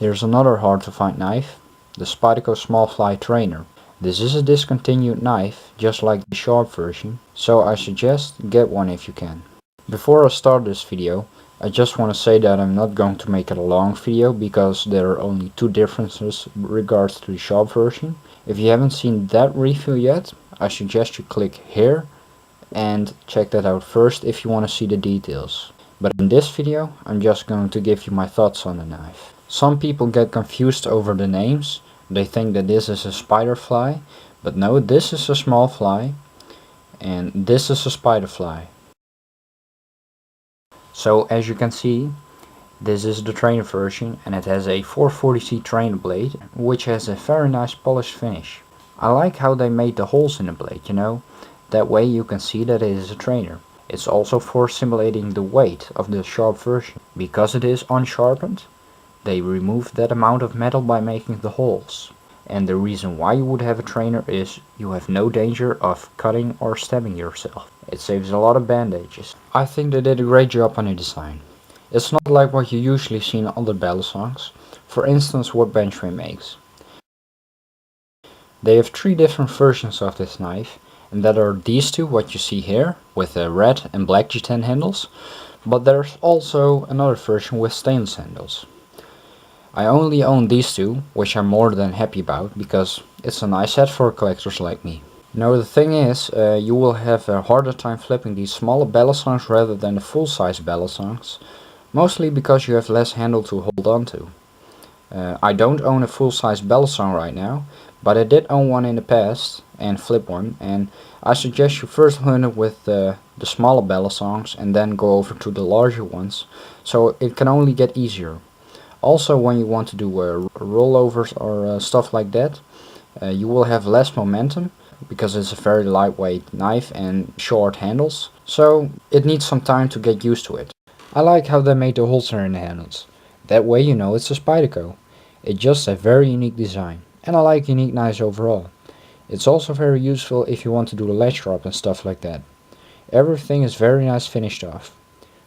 Here's another hard to find knife, the Spyderco Smallfly trainer. This is a discontinued knife, just like the sharp version, so I suggest get one if you can. Before I start this video, I just want to say that I'm not going to make it a long video because there are only two differences regards to the sharp version. If you haven't seen that review yet, I suggest you click here and check that out first if you want to see the details. But in this video, I'm just going to give you my thoughts on the knife. Some people get confused over the names. They think that this is a Spiderfly, but no, this is a Smallfly and this is a Spiderfly. So as you can see, this is the trainer version and it has a 440C trainer blade, which has a very nice polished finish. I like how they made the holes in the blade, you know, that way you can see that it is a trainer. It's also for simulating the weight of the sharp version. Because it is unsharpened, they removed that amount of metal by making the holes. And the reason why you would have a trainer is you have no danger of cutting or stabbing yourself. It saves a lot of bandages. I think they did a great job on the design. It's not like what you usually see in other balisongs, for instance what Benchmade makes. They have three different versions of this knife, and that are these two, what you see here, with the red and black G10 handles, but there's also another version with stainless handles. I only own these two, which I'm more than happy about, because it's a nice set for collectors like me. Now the thing is, you will have a harder time flipping these smaller balisongs rather than the full-size balisongs, mostly because you have less handle to hold on to. I don't own a full-size balisong right now, but I did own one in the past and flip one, and I suggest you first learn it with the smaller balisongs and then go over to the larger ones, so it can only get easier. Also, when you want to do rollovers or stuff like that, you will have less momentum because it's a very lightweight knife and short handles, so it needs some time to get used to it. I like how they made the holster in the handles. That way you know it's a Spyderco. It's just a very unique design, and I like unique knives overall. It's also very useful if you want to do the latch drop and stuff like that. Everything is very nice finished off.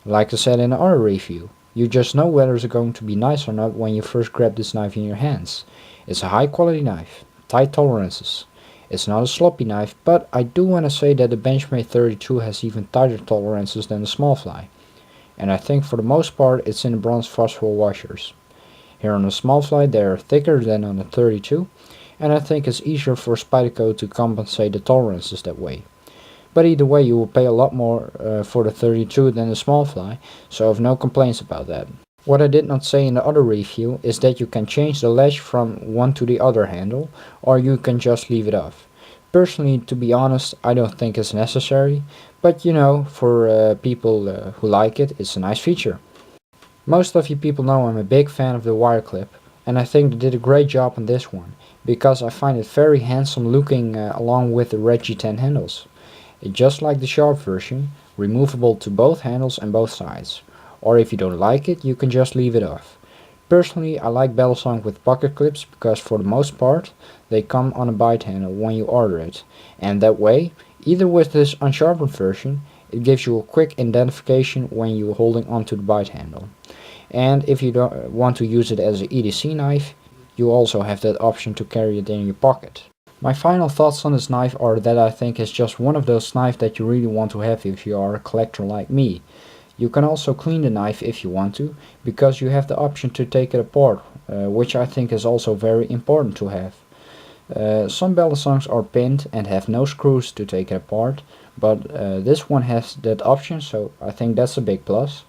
Like I said in the other review, you just know whether it's going to be nice or not when you first grab this knife in your hands. It's a high quality knife, tight tolerances. It's not a sloppy knife, but I do want to say that the Benchmade 32 has even tighter tolerances than the Smallfly. And I think for the most part it's in the bronze phosphor washers. Here on the Smallfly they are thicker than on the 32, and I think it's easier for Spyderco to compensate the tolerances that way. But either way you will pay a lot more for the 32 than the Smallfly, so I have no complaints about that. What I did not say in the other review is that you can change the latch from one to the other handle, or you can just leave it off. Personally, to be honest, I don't think it's necessary, but you know, for people who like it, it's a nice feature. Most of you people know I'm a big fan of the wire clip, and I think they did a great job on this one, because I find it very handsome looking along with the red G10 handles. It's just like the sharp version, removable to both handles and both sides. Or if you don't like it, you can just leave it off. Personally, I like balisong with pocket clips because for the most part they come on a bite handle when you order it, and that way, either with this unsharpened version, it gives you a quick identification when you're holding onto the bite handle. And if you don't want to use it as an EDC knife, you also have that option to carry it in your pocket. My final thoughts on this knife are that I think it's just one of those knives that you really want to have if you are a collector like me. You can also clean the knife if you want to, because you have the option to take it apart, which I think is also very important to have. Some balisongs are pinned and have no screws to take it apart, but this one has that option, so I think that's a big plus.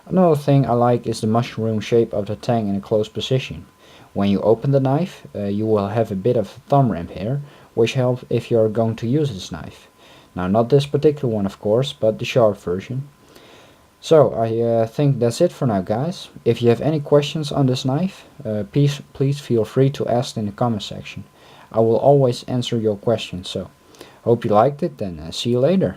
Another thing I like is the mushroom shape of the tang in a closed position. When you open the knife, you will have a bit of a thumb ramp here, which helps if you are going to use this knife. Now, not this particular one of course, but the sharp version. So I think that's it for now, guys. If you have any questions on this knife, please feel free to ask in the comment section. I will always answer your questions, so hope you liked it and see you later.